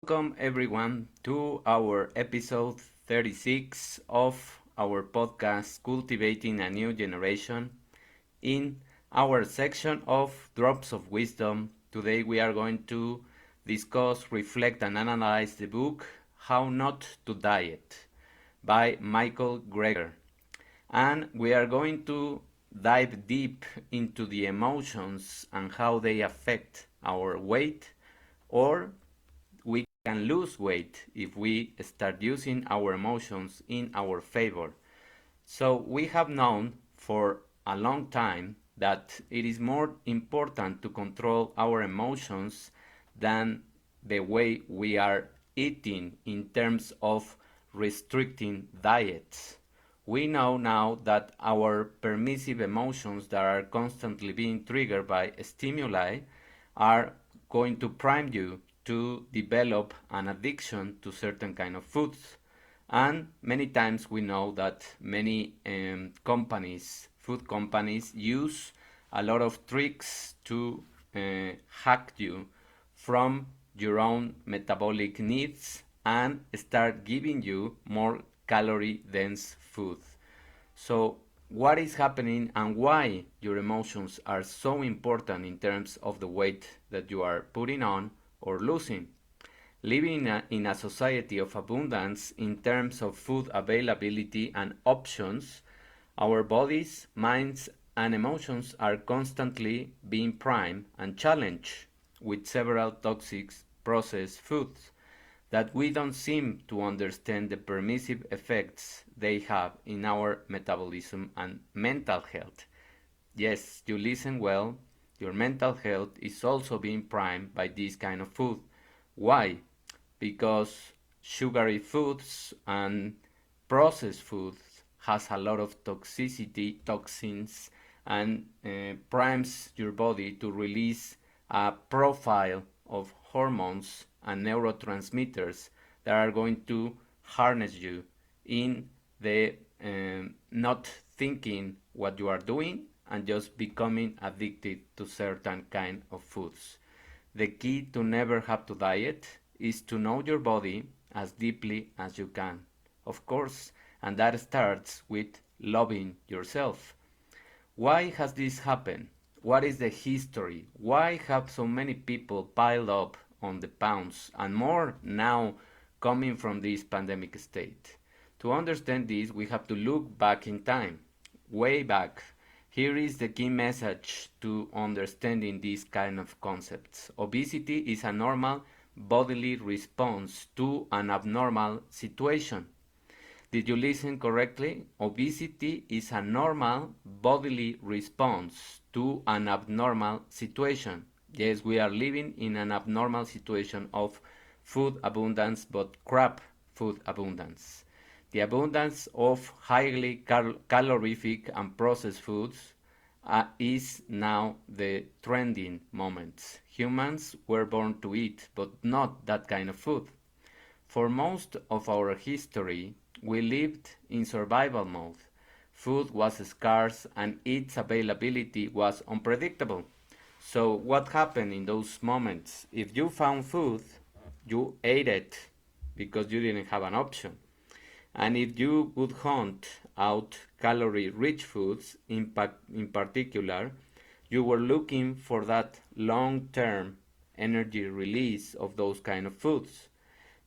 Welcome everyone to our episode 36 of our podcast Cultivating a New Generation. In our section of Drops of Wisdom, today we are going to discuss, reflect, and analyze the book How Not to Diet by Michael Greger. And we are going to dive deep into the emotions and how they affect our weight, or we can lose weight if we start using our emotions in our favor. So we have known for a long time that it is more important to control our emotions than the way we are eating in terms of restricting diets. We know now that our permissive emotions that are constantly being triggered by stimuli are going to prime you to develop an addiction to certain kind of foods. And many times we know that many food companies, use a lot of tricks to hack you from your own metabolic needs and start giving you more calorie dense food. So, what is happening and why your emotions are so important in terms of the weight that you are putting on or losing? Living in a society of abundance in terms of food availability and options, our bodies, minds, and emotions are constantly being primed and challenged with several toxic processed foods that we don't seem to understand the permissive effects they have in our metabolism and mental health. Yes, you listen well, your mental health is also being primed by this kind of food. Why? Because sugary foods and processed foods has a lot of toxicity, toxins, and primes your body to release a profile of hormones and neurotransmitters that are going to harness you in the not thinking what you are doing and just becoming addicted to certain kind of foods. The key to never have to diet is to know your body as deeply as you can, of course, and that starts with loving yourself. Why has this happened? What is the history? Why have so many people piled up on the pounds and more now coming from this pandemic state? To understand this, we have to look back in time, way back. Here is the key message to understanding these kind of concepts. Obesity is a normal bodily response to an abnormal situation. Did you listen correctly? Obesity is a normal bodily response to an abnormal situation. Yes, we are living in an abnormal situation of food abundance, but crap food abundance. The abundance of highly calorific and processed foods is now the trending moment. Humans were born to eat, but not that kind of food. For most of our history, we lived in survival mode. Food was scarce and its availability was unpredictable. So, what happened in those moments? If you found food, you ate it because you didn't have an option. And if you would hunt out calorie rich foods, in particular, you were looking for that long term energy release of those kind of foods.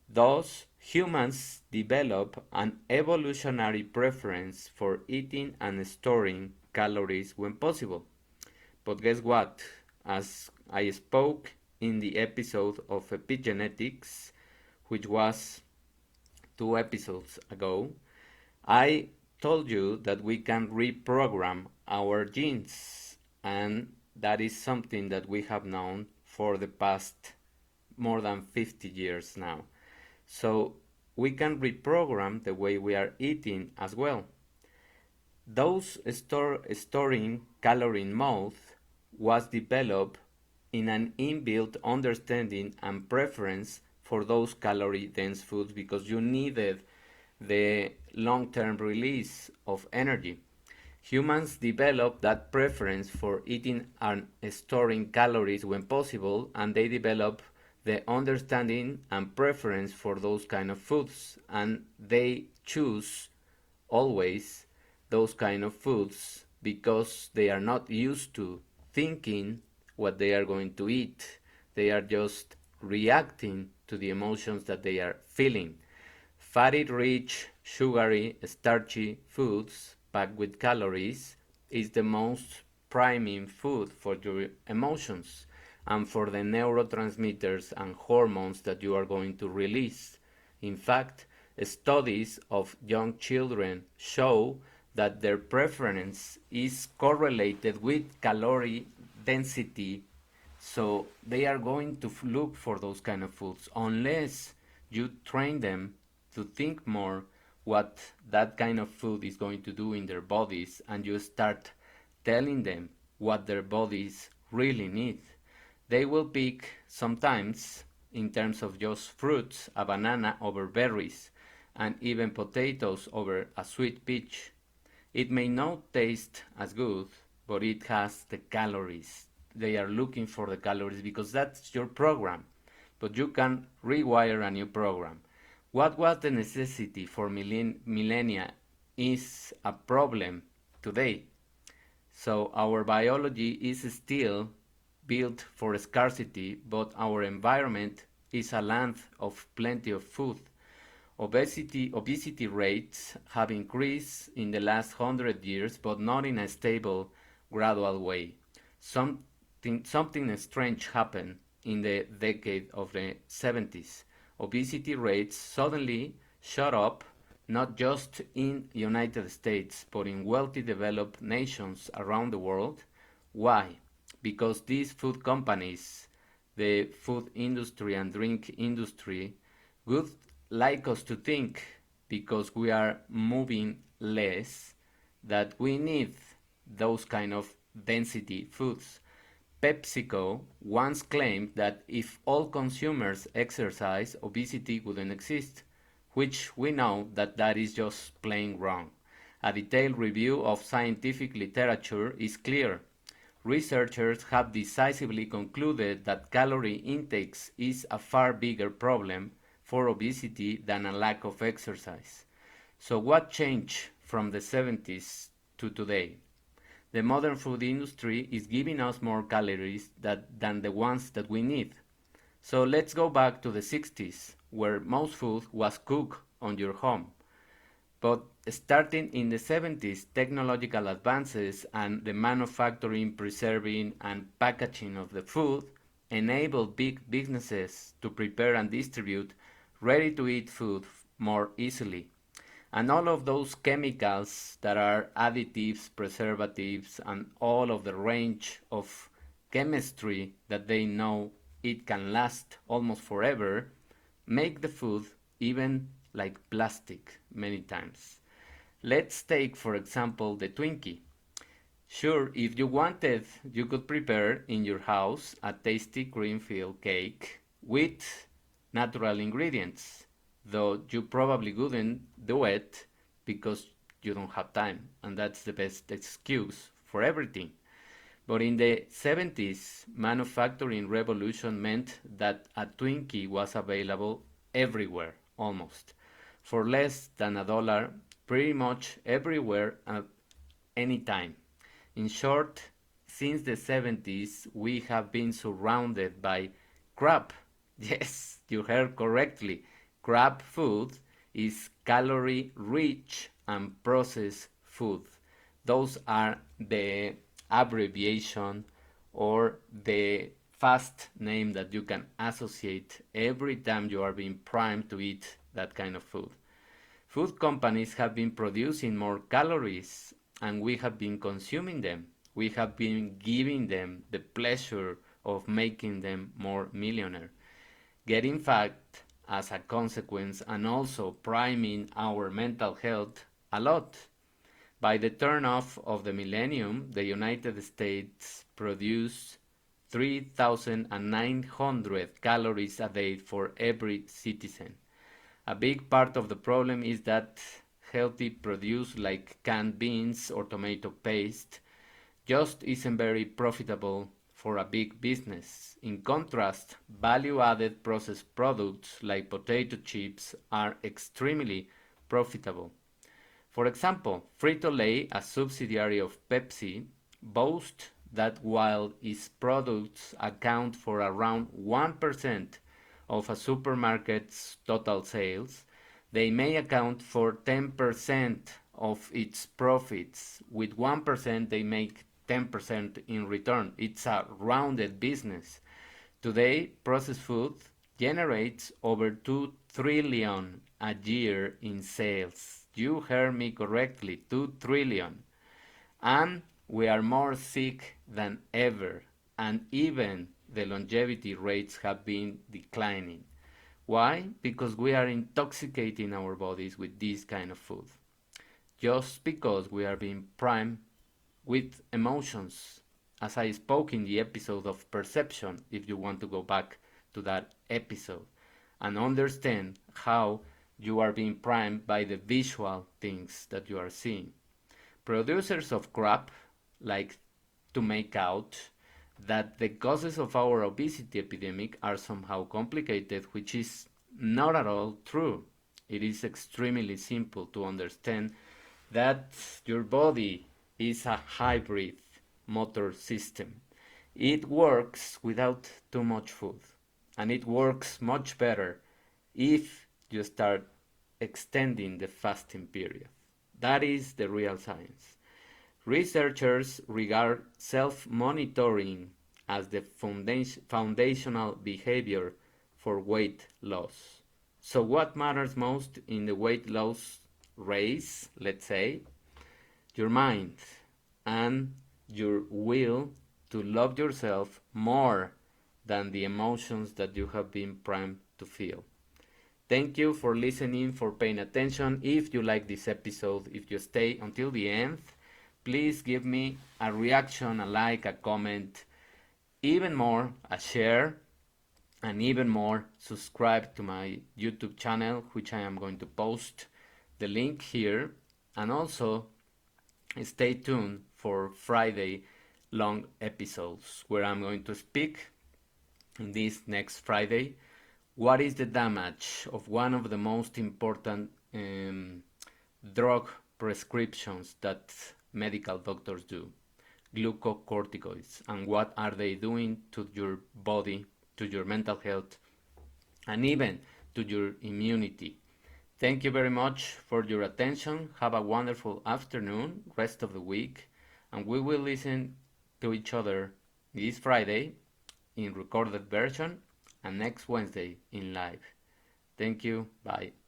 Thus, humans develop an evolutionary preference for eating and storing calories when possible. But guess what? As I spoke in the episode of epigenetics, which was 2 episodes ago, I told you that we can reprogram our genes, and that is something that we have known for the past more than 50 years now. So we can reprogram the way we are eating as well. Those storing calorie in mouth was developed in an inbuilt understanding and preference for those calorie dense foods because you needed the long term release of energy. Humans develop that preference for eating and storing calories when possible, and they develop the understanding and preference for those kind of foods, and they choose always those kind of foods because they are not used to thinking what they are going to eat. They are just reacting to the emotions that they are feeling. Fatty, rich, sugary, starchy foods packed with calories is the most priming food for your emotions and for the neurotransmitters and hormones that you are going to release. In fact, studies of young children show that their preference is correlated with calorie density, so they are going to look for those kind of foods unless you train them to think more what that kind of food is going to do in their bodies, and you start telling them what their bodies really need. They will pick sometimes, in terms of just fruits, a banana over berries, and even potatoes over a sweet peach. It may not taste as good, but it has the calories. They are looking for the calories because that's your program. But you can rewire a new program. What was the necessity for millennia is a problem today. So our biology is still built for scarcity, but our environment is a land of plenty of food. Obesity rates have increased in the last 100 years, but not in a stable, gradual way. Something strange happened in the decade of the 70s. Obesity rates suddenly shot up, not just in United States, but in wealthy developed nations around the world. Why? Because these food companies, the food industry and drink industry, would like us to think, because we are moving less, that we need those kind of density foods. PepsiCo once claimed that if all consumers exercise, obesity wouldn't exist, which we know that that is just plain wrong. A detailed review of scientific literature is clear. Researchers have decisively concluded that calorie intake is a far bigger problem for obesity than a lack of exercise. So what changed from the 70s to today? The modern food industry is giving us more calories than the ones that we need. So let's go back to the 60s, where most food was cooked on your home. But starting in the 70s, technological advances and the manufacturing, preserving, and packaging of the food enabled big businesses to prepare and distribute ready to eat food more easily. And all of those chemicals that are additives, preservatives, and all of the range of chemistry that they know it can last almost forever make the food even like plastic many times. Let's take, for example, the Twinkie. Sure, if you wanted, you could prepare in your house a tasty cream filled cake with natural ingredients, though you probably wouldn't do it because you don't have time, and that's the best excuse for everything. But in the 70s, manufacturing revolution meant that a Twinkie was available everywhere, almost, for less than $1, pretty much everywhere at any time. In short, since the 70s, we have been surrounded by crap. Yes, you heard correctly. Crap food is calorie rich and processed food. Those are the abbreviation or the fast name that you can associate every time you are being primed to eat that kind of food. Food companies have been producing more calories and we have been consuming them. We have been giving them the pleasure of making them more millionaire, getting fat as a consequence, and also priming our mental health a lot. By the turn off of the millennium, the United States produced 3,900 calories a day for every citizen. A big part of the problem is that healthy produce like canned beans or tomato paste just isn't very profitable for a big business. In contrast, value-added processed products like potato chips are extremely profitable. For example, Frito-Lay, a subsidiary of Pepsi, boasts that while its products account for around 1% of a supermarket's total sales, they may account for 10% of its profits. With 1%, they make 10% in return. It's a rounded business. Today, processed food generates over 2 trillion a year in sales. You heard me correctly, 2 trillion. And we are more sick than ever, and even the longevity rates have been declining. Why? Because we are intoxicating our bodies with this kind of food. Just because we are being primed with emotions, as I spoke in the episode of perception, if you want to go back to that episode and understand how you are being primed by the visual things that you are seeing. Producers of crap like to make out that the causes of our obesity epidemic are somehow complicated, which is not at all true. It is extremely simple to understand that your body is a hybrid motor system. It works without too much food, and it works much better if you start extending the fasting period. That is the real science. Researchers regard self-monitoring as the foundational behavior for weight loss. So what matters most in the weight loss race, let's say? Your mind and your will to love yourself more than the emotions that you have been primed to feel. Thank you for listening, for paying attention. If you like this episode, if you stay until the end, please give me a reaction, a like, a comment, even more, a share, and even more, subscribe to my YouTube channel, which I am going to post the link here, and also stay tuned for Friday long episodes where I'm going to speak in this next Friday what is the damage of one of the most important drug prescriptions that medical doctors do, glucocorticoids, and what are they doing to your body, to your mental health, and even to your immunity. Thank you very much for your attention. Have a wonderful afternoon, rest of the week, and we will listen to each other this Friday in recorded version and next Wednesday in live. Thank you. Bye.